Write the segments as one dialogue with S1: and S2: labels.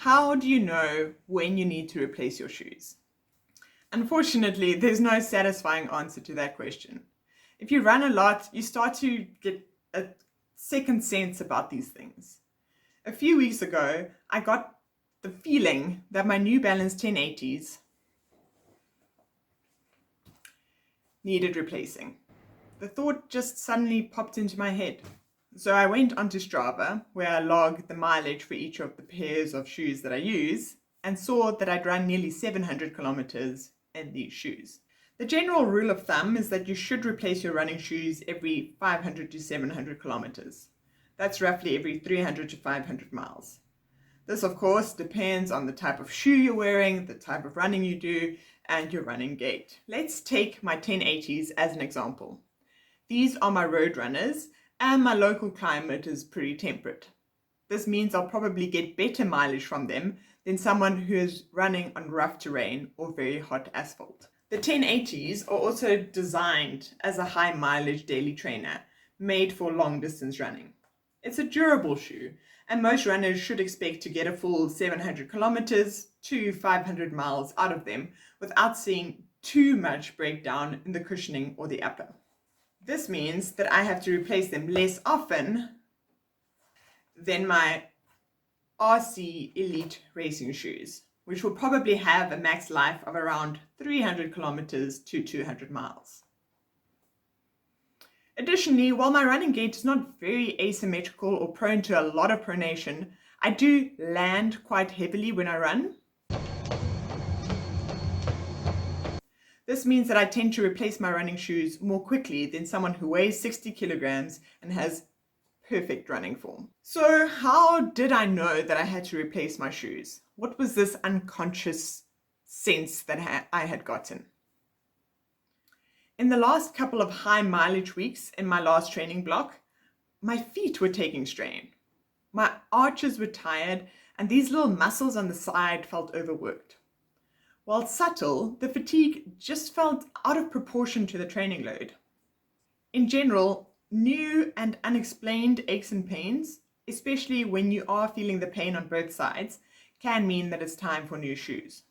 S1: How do you know when you need to replace your shoes? Unfortunately, there's no satisfying answer to that question. If you run a lot, you start to get a second sense about these things. A few weeks ago, I got the feeling that my New Balance 1080s needed replacing. The thought just suddenly popped into my head. So I went onto Strava, where I log the mileage for each of the pairs of shoes that I use, and saw that I'd run nearly 700 kilometers in these shoes. The general rule of thumb is that you should replace your running shoes every 500 to 700 kilometers. That's roughly every 300 to 500 miles. This, of course, depends on the type of shoe you're wearing, the type of running you do, and your running gait. Let's take my 1080s as an example. These are my road runners, and my local climate is pretty temperate. This means I'll probably get better mileage from them than someone who is running on rough terrain or very hot asphalt. The 1080s are also designed as a high mileage daily trainer, made for long distance running. It's a durable shoe, and most runners should expect to get a full 700 kilometers to 500 miles out of them without seeing too much breakdown in the cushioning or the upper. This means that I have to replace them less often than my RC Elite racing shoes, which will probably have a max life of around 300 kilometers to 200 miles. Additionally, while my running gait is not very asymmetrical or prone to a lot of pronation, I do land quite heavily when I run. This means that I tend to replace my running shoes more quickly than someone who weighs 60 kilograms and has perfect running form. So how did I know that I had to replace my shoes? What was this unconscious sense that I had gotten? In the last couple of high mileage weeks in my last training block, my feet were taking strain. My arches were tired and these little muscles on the side felt overworked. While subtle, the fatigue just felt out of proportion to the training load. In general, new and unexplained aches and pains, especially when you are feeling the pain on both sides, can mean that it's time for new shoes.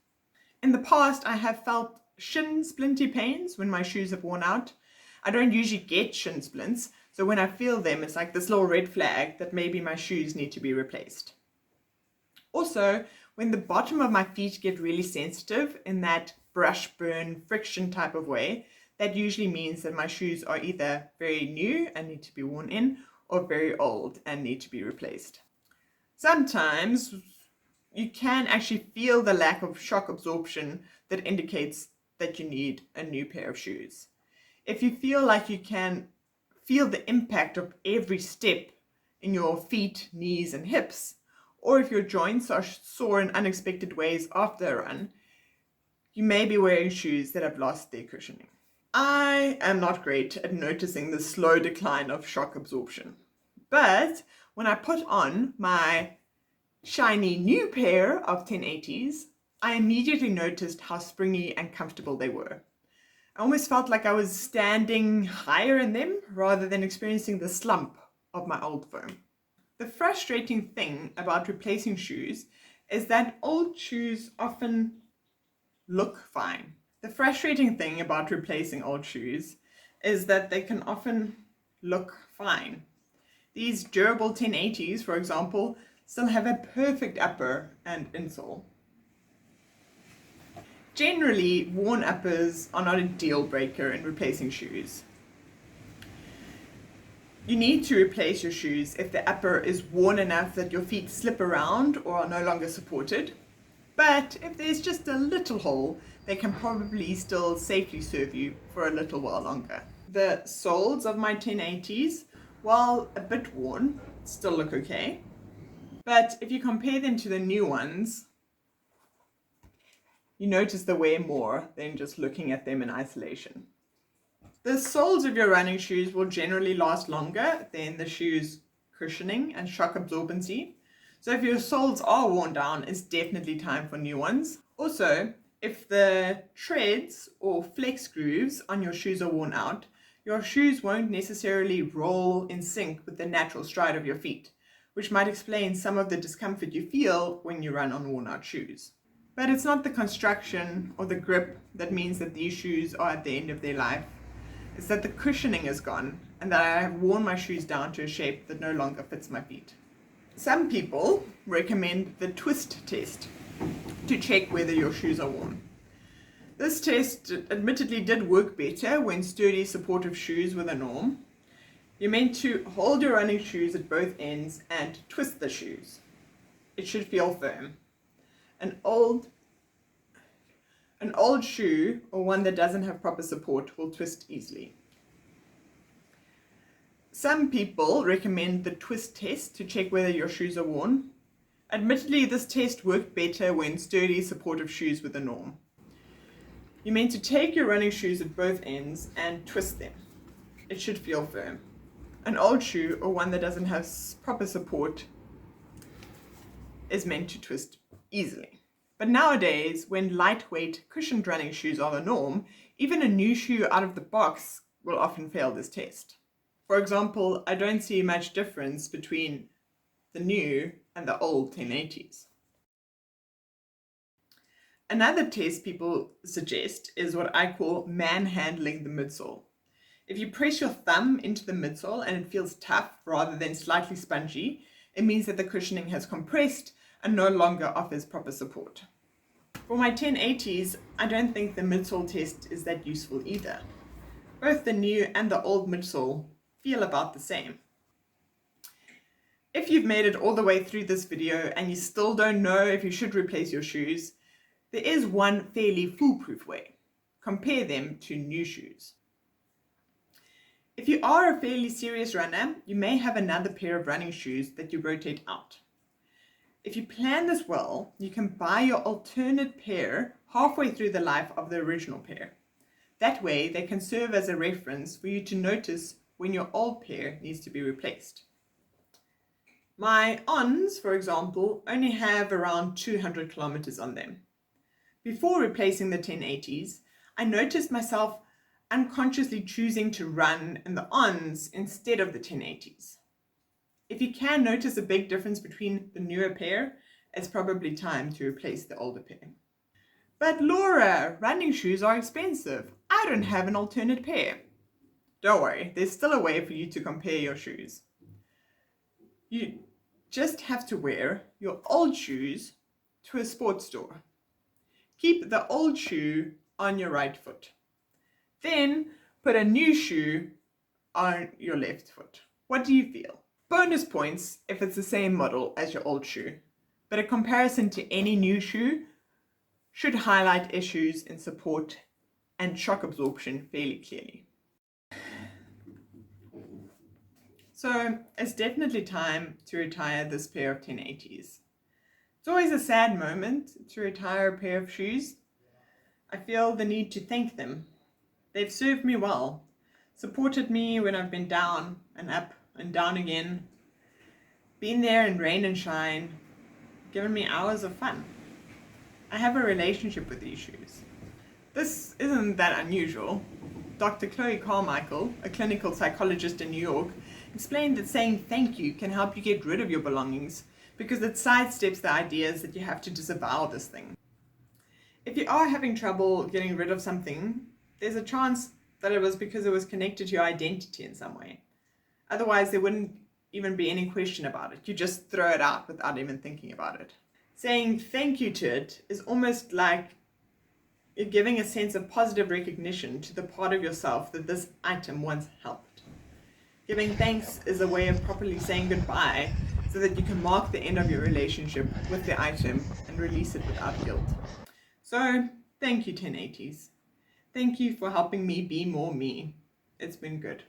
S1: In the past, I have felt shin splinty pains when my shoes have worn out. I don't usually get shin splints, so when I feel them, it's like this little red flag that maybe my shoes need to be replaced. Also, when the bottom of my feet get really sensitive in that brush burn friction type of way, that usually means that my shoes are either very new and need to be worn in or very old and need to be replaced. Sometimes you can actually feel the lack of shock absorption that indicates that you need a new pair of shoes. If you feel like you can feel the impact of every step in your feet, knees, and hips, or if your joints are sore in unexpected ways after a run, you may be wearing shoes that have lost their cushioning. I am not great at noticing the slow decline of shock absorption, but when I put on my shiny new pair of 1080s, I immediately noticed how springy and comfortable they were. I almost felt like I was standing higher in them rather than experiencing the slump of my old foam. The frustrating thing about replacing shoes is that old shoes often look fine. The frustrating thing about replacing old shoes is that they can often look fine. These durable 1080s, for example, still have a perfect upper and insole. Generally, worn uppers are not a deal breaker in replacing shoes. You need to replace your shoes if the upper is worn enough that your feet slip around or are no longer supported. But if there's just a little hole, they can probably still safely serve you for a little while longer. The soles of my 1080s, while a bit worn, still look okay. But if you compare them to the new ones, you notice the wear more than just looking at them in isolation. The soles of your running shoes will generally last longer than the shoe's cushioning and shock absorbency. So if your soles are worn down, it's definitely time for new ones. Also, if the treads or flex grooves on your shoes are worn out, your shoes won't necessarily roll in sync with the natural stride of your feet, which might explain some of the discomfort you feel when you run on worn-out shoes. But it's not the construction or the grip that means that these shoes are at the end of their life. It's that the cushioning is gone and that I have worn my shoes down to a shape that no longer fits my feet. Some people recommend the twist test to check whether your shoes are worn. This test admittedly did work better when sturdy, supportive shoes were the norm. You're meant to hold your running shoes at both ends and twist the shoes. It should feel firm. An old shoe or one that doesn't have proper support will twist easily. Some people recommend the twist test to check whether your shoes are worn. Admittedly, this test worked better when sturdy, supportive shoes were the norm. You're meant to take your running shoes at both ends and twist them. It should feel firm. An old shoe or one that doesn't have proper support is meant to twist easily. But nowadays, when lightweight cushioned running shoes are the norm, even a new shoe out of the box will often fail this test. For example, I don't see much difference between the new and the old 1080s. Another test people suggest is what I call manhandling the midsole. If you press your thumb into the midsole and it feels tough rather than slightly spongy, it means that the cushioning has compressed and no longer offers proper support. For my 1080s, I don't think the midsole test is that useful either. Both the new and the old midsole feel about the same. If you've made it all the way through this video and you still don't know if you should replace your shoes, there is one fairly foolproof way. Compare them to new shoes. If you are a fairly serious runner, you may have another pair of running shoes that you rotate out. If you plan this well, you can buy your alternate pair halfway through the life of the original pair. That way, they can serve as a reference for you to notice when your old pair needs to be replaced. My Ons, for example, only have around 200 kilometers on them. Before replacing the 1080s, I noticed myself unconsciously choosing to run in the Ons instead of the 1080s. If you can notice a big difference between the newer pair, it's probably time to replace the older pair. But Laura, running shoes are expensive. I don't have an alternate pair. Don't worry, there's still a way for you to compare your shoes. You just have to wear your old shoes to a sports store. Keep the old shoe on your right foot. Then put a new shoe on your left foot. What do you feel? Bonus points if it's the same model as your old shoe, but a comparison to any new shoe should highlight issues in support and shock absorption fairly clearly. So it's definitely time to retire this pair of 1080s. It's always a sad moment to retire a pair of shoes. I feel the need to thank them. They've served me well, supported me when I've been down and up and down again, been there in rain and shine, given me hours of fun. I have a relationship with these shoes. This isn't that unusual. Dr. Chloe Carmichael, a clinical psychologist in New York, explained that saying thank you can help you get rid of your belongings because it sidesteps the ideas that you have to disavow this thing. If you are having trouble getting rid of something, there's a chance that it was because it was connected to your identity in some way. Otherwise, there wouldn't even be any question about it. You just throw it out without even thinking about it. Saying thank you to it is almost like you're giving a sense of positive recognition to the part of yourself that this item once helped. Giving thanks is a way of properly saying goodbye so that you can mark the end of your relationship with the item and release it without guilt. So, thank you 1080s. Thank you for helping me be more me. It's been good.